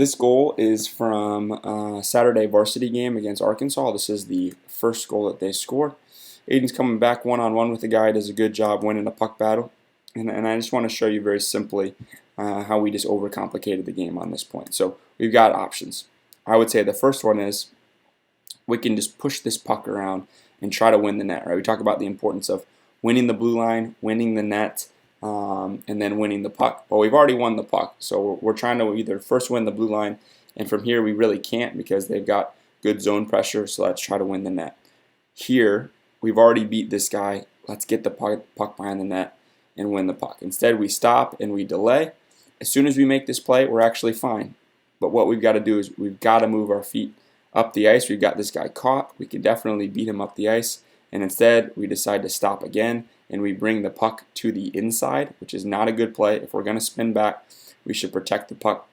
This goal is from Saturday varsity game against Arkansas. This is the first goal that they score. Aiden's coming back one-on-one with the guy, does a good job winning a puck battle. And I just want to show you very simply how we just overcomplicated the game on this point. So we've got options. I would say the first one is we can just push this puck around and try to win the net. Right? We talk about the importance of winning the blue line, winning the net, and then winning the puck. Well, we've already won the puck, so we're trying to either first win the blue line, and from here we really can't because they've got good zone pressure, so let's try to win the net. Here, we've already beat this guy. Let's get the puck behind the net and win the puck. Instead, we stop and we delay. As soon as we make this play, we're actually fine. But what we've got to do is we've got to move our feet up the ice. We've got this guy caught. We can definitely beat him up the ice. And instead, we decide to stop again, and we bring the puck to the inside, which is not a good play. If we're going to spin back, we should protect the puck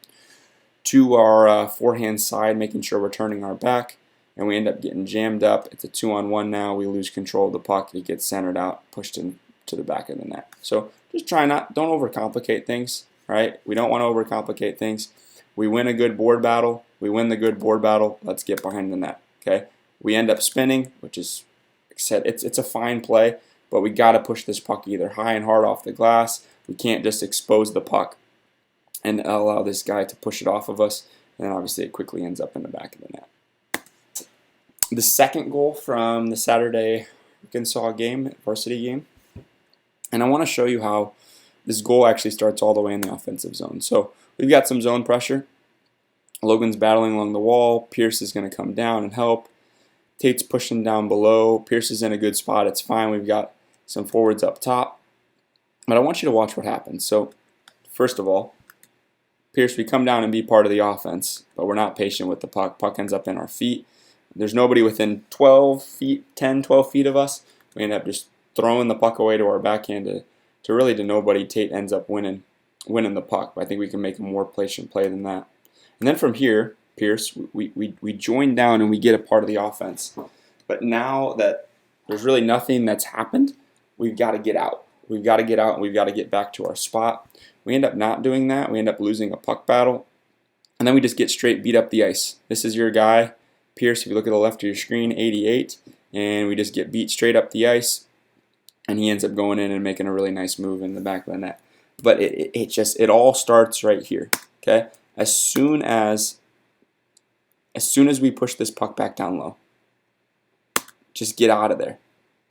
to our forehand side, making sure we're turning our back, and we end up getting jammed up. It's a 2-on-1 now. We lose control of the puck. It gets centered out, pushed into the back of the net. So just don't overcomplicate things, right? We don't want to overcomplicate things. We win a good board battle. We win the good board battle. Let's get behind the net, okay? We end up spinning, which is, it's a fine play, but we got to push this puck either high and hard off the glass. We can't just expose the puck and allow this guy to push it off of us, and then obviously it quickly ends up in the back of the net. The second goal from the Saturday Arkansas game, varsity game, and I want to show you how this goal actually starts all the way in the offensive zone. So we've got some zone pressure. Logan's battling along the wall. Pierce is going to come down and help. Tate's pushing down below. Pierce is in a good spot. It's fine. We've got some forwards up top. But I want you to watch what happens. So, first of all, Pierce, we come down and be part of the offense, but we're not patient with the puck. Puck ends up in our feet. There's nobody within 12 feet, 10, 12 feet of us. We end up just throwing the puck away to our backhand to nobody. Tate ends up winning the puck. But I think we can make a more patient play than that. And then from here, Pierce, we join down and we get a part of the offense. But now that there's really nothing that's happened, we've got to get out. We've got to get out and we've got to get back to our spot. We end up not doing that. We end up losing a puck battle. And then we just get straight beat up the ice. This is your guy, Pierce, if you look at the left of your screen, 88. And we just get beat straight up the ice. And he ends up going in and making a really nice move in the back of the net. But it all starts right here, okay? As soon as we push this puck back down low, just get out of there.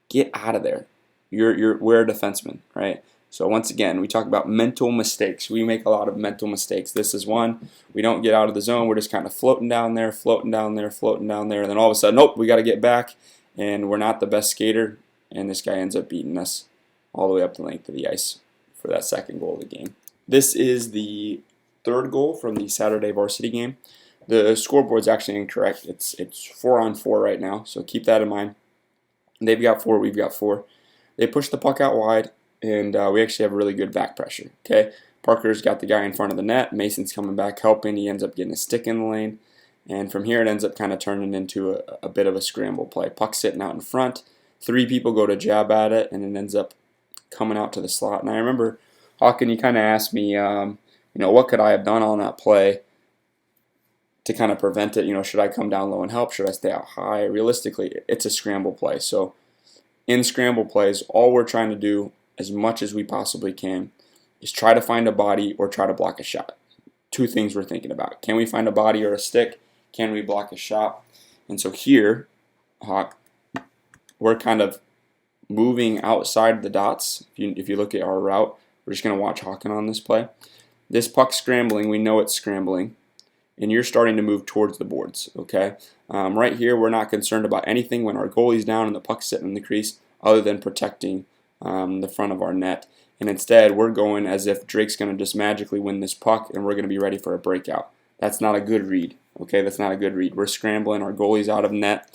Get out of there. We're a defenseman, right? So once again, we talk about mental mistakes. We make a lot of mental mistakes. This is one. We don't get out of the zone. We're just kind of floating down there, floating down there, floating down there. And then all of a sudden, nope, we got to get back. And we're not the best skater. And this guy ends up beating us all the way up the length of the ice for that second goal of the game. This is the third goal from the Saturday varsity game. The scoreboard's actually incorrect. It's 4-on-4 right now, so keep that in mind. They've got 4, we've got 4. They push the puck out wide, and we actually have really good back pressure. Okay, Parker's got the guy in front of the net. Mason's coming back helping. He ends up getting a stick in the lane, and from here it ends up kind of turning into a bit of a scramble play. Puck sitting out in front. 3 people go to jab at it, and it ends up coming out to the slot. And I remember, Hawken, you kind of asked me, what could I have done on that play to kind of prevent it? Should I come down low and help? Should I stay out high? Realistically, it's a scramble play. So in scramble plays, all we're trying to do, as much as we possibly can, is try to find a body or try to block a shot. 2 things we're thinking about. Can we find a body or a stick? Can we block a shot? And so here, Hawk, we're kind of moving outside the dots. If you look at our route, we're just going to watch Hawken on this play. This puck's scrambling. We know it's scrambling. And you're starting to move towards the boards, okay? Right here, we're not concerned about anything when our goalie's down and the puck's sitting in the crease other than protecting the front of our net. And instead, we're going as if Drake's going to just magically win this puck and we're going to be ready for a breakout. That's not a good read, okay? That's not a good read. We're scrambling. Our goalie's out of net.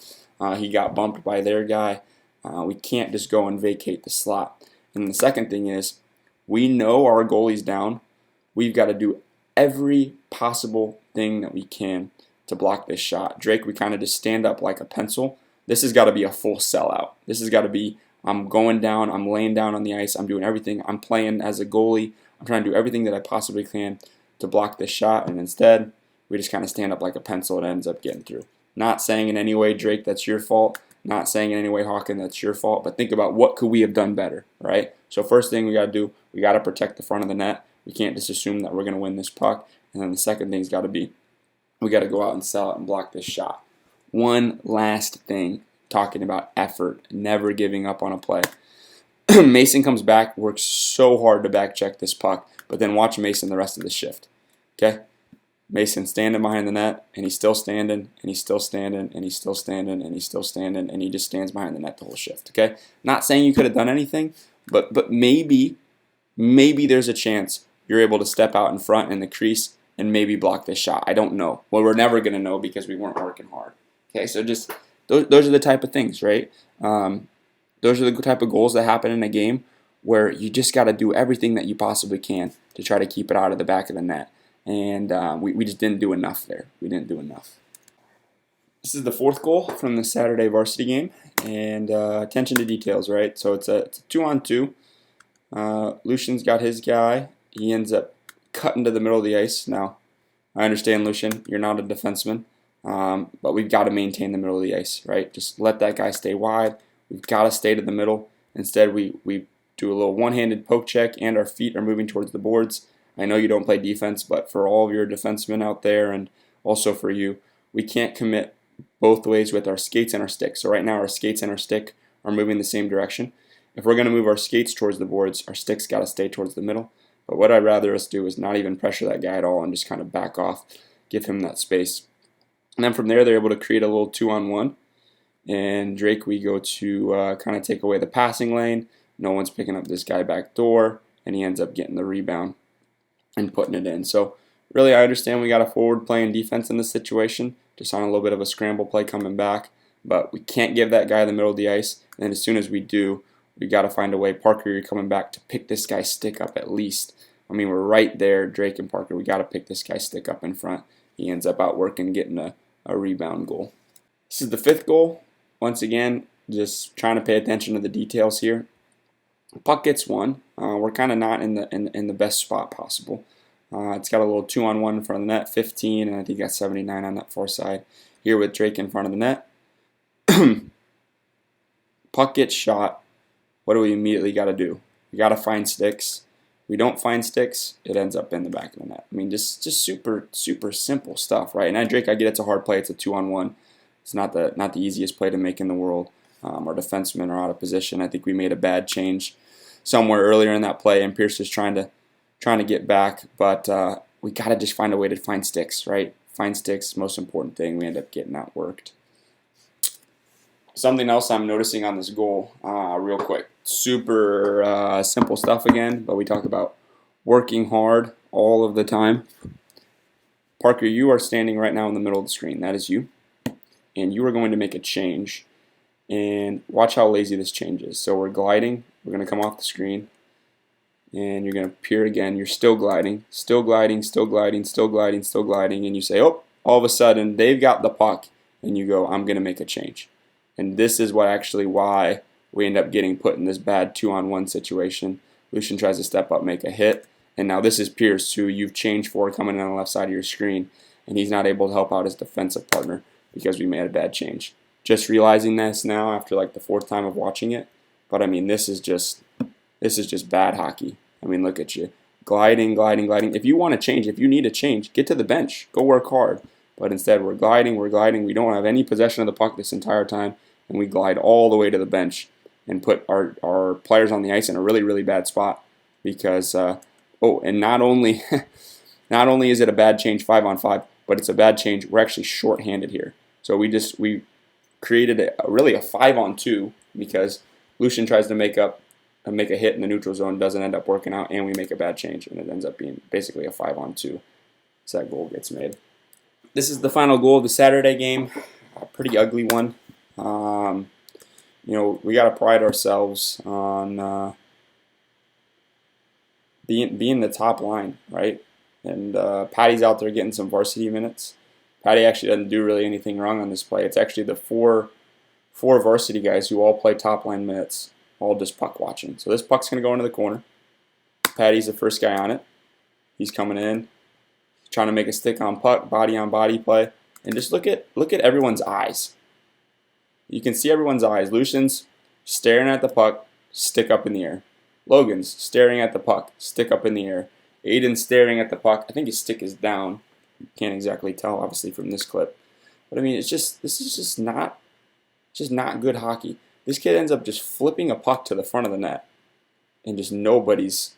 He got bumped by their guy. We can't just go and vacate the slot. And the second thing is, we know our goalie's down. We've got to do every possible thing that we can to block this shot. Drake, we kind of just stand up like a pencil. This has got to be a full sellout. This has got to be, I'm going down, I'm laying down on the ice, I'm doing everything. I'm playing as a goalie. I'm trying to do everything that I possibly can to block this shot, and instead, we just kind of stand up like a pencil and it ends up getting through. Not saying in any way, Drake, that's your fault. Not saying in any way, Hawken, that's your fault. But think about what could we have done better, right? So first thing we got to do, we got to protect the front of the net. We can't just assume that we're going to win this puck. And then the second thing's got to be, we got to go out and sell it and block this shot. One last thing, talking about effort, never giving up on a play. Mason comes back, works so hard to back check this puck, but then watch Mason the rest of the shift. Okay? Mason standing behind the net, and he's still standing, and he's still standing, and he's still standing, and he's still standing, and he just stands behind the net the whole shift. Okay? Not saying you could have done anything, but maybe there's a chance you're able to step out in front in the crease and maybe block this shot. I don't know. Well, we're never going to know because we weren't working hard. Okay, so just those are the type of things, right? Those are the type of goals that happen in a game where you just got to do everything that you possibly can to try to keep it out of the back of the net. And we just didn't do enough there. We didn't do enough. This is the fourth goal from the Saturday varsity game. And attention to details, right? So it's a 2-on-2. Lucian's got his guy. He ends up cutting to the middle of the ice. Now, I understand, Lucian, you're not a defenseman. But we've got to maintain the middle of the ice, right? Just let that guy stay wide. We've got to stay to the middle. Instead, we do a little one-handed poke check, and our feet are moving towards the boards. I know you don't play defense, but for all of your defensemen out there and also for you, we can't commit both ways with our skates and our stick. So right now, our skates and our stick are moving the same direction. If we're going to move our skates towards the boards, our stick's got to stay towards the middle. But what I'd rather us do is not even pressure that guy at all and just kind of back off, give him that space. And then from there, they're able to create a little 2-on-1. And Drake, we go to kind of take away the passing lane. No one's picking up this guy back door, and he ends up getting the rebound and putting it in. So really, I understand we got a forward playing defense in this situation, just on a little bit of a scramble play coming back. But we can't give that guy the middle of the ice. And as soon as we do, we got to find a way. Parker, you're coming back to pick this guy's stick up at least. I mean, we're right there, Drake and Parker. We got to pick this guy's stick up in front. He ends up outworking, getting a rebound goal. This is the fifth goal. Once again, just trying to pay attention to the details here. Puck gets one. We're kind of not in the best spot possible. It's got a little 2-on-1 in front of the net, 15, and I think got 79 on that far side. Here with Drake in front of the net. Puck gets shot. What do we immediately got to do? We got to find sticks. We don't find sticks, it ends up in the back of the net. I mean, just super simple stuff, right? And Drake, I get it's a hard play. It's a 2-on-1. It's not the easiest play to make in the world. Our defensemen are out of position. I think we made a bad change somewhere earlier in that play, and Pierce is trying to get back, but we got to just find a way to find sticks, right? Find sticks, most important thing. We end up getting outworked. Something else I'm noticing on this goal, real quick. Super simple stuff again, but we talk about working hard all of the time. Parker, you are standing right now in the middle of the screen. That is you. And you are going to make a change. And watch how lazy this change is. So we're gliding. We're going to come off the screen. And you're going to appear again. You're still gliding, still gliding, still gliding, still gliding, still gliding. And you say, oh, all of a sudden, they've got the puck. And you go, I'm going to make a change. And this is why we end up getting put in this bad 2-on-1 situation. Lucian tries to step up, make a hit. And now this is Pierce, who you've changed for coming in on the left side of your screen. And he's not able to help out his defensive partner because we made a bad change. Just realizing this now after like the fourth time of watching it. But I mean, this is just bad hockey. I mean, look at you. Gliding. If you want to change, if you need to change, get to the bench. Go work hard. But instead, we're gliding. We don't have any possession of the puck this entire time. And we glide all the way to the bench and put our players on the ice in a really bad spot. Because, and not only is it a bad change 5-on-5, but it's a bad change. We're actually shorthanded here. So we created a 5-on-2 because Lucian tries to make a hit in the neutral zone, doesn't end up working out, and we make a bad change, and it ends up being basically a 5-on-2. So that goal gets made. This is the final goal of the Saturday game. A pretty ugly one. We got to pride ourselves on being the top line, right? And Patty's out there getting some varsity minutes. Patty actually doesn't do really anything wrong on this play. It's actually the four varsity guys who all play top line minutes, all just puck watching. So this puck's going to go into the corner. Patty's the first guy on it. He's coming in, trying to make a stick on puck, body on body play, and just look at everyone's eyes. You can see everyone's eyes. Lucian's staring at the puck, stick up in the air. Logan's staring at the puck, stick up in the air. Aiden's staring at the puck. I think his stick is down. You can't exactly tell, obviously, from this clip. But I mean, this is just not good hockey. This kid ends up just flipping a puck to the front of the net, and just nobody's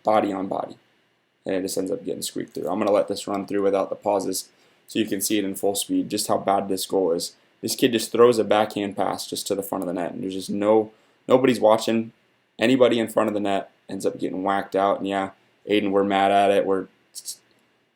body on body, and it just ends up getting squeaked through. I'm gonna let this run through without the pauses, so you can see it in full speed, just how bad this goal is. This kid just throws a backhand pass just to the front of the net, and there's just nobody's watching. Anybody in front of the net ends up getting whacked out, and yeah, Aiden, we're mad at it. We're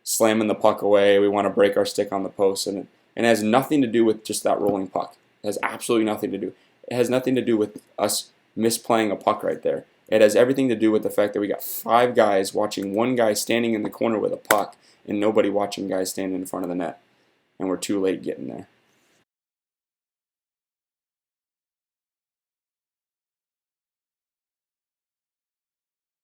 slamming the puck away. We want to break our stick on the post, and it has nothing to do with just that rolling puck. It has absolutely nothing to do. It has nothing to do with us misplaying a puck right there. It has everything to do with the fact that we got 5 guys watching one guy standing in the corner with a puck and nobody watching guys standing in front of the net, and we're too late getting there.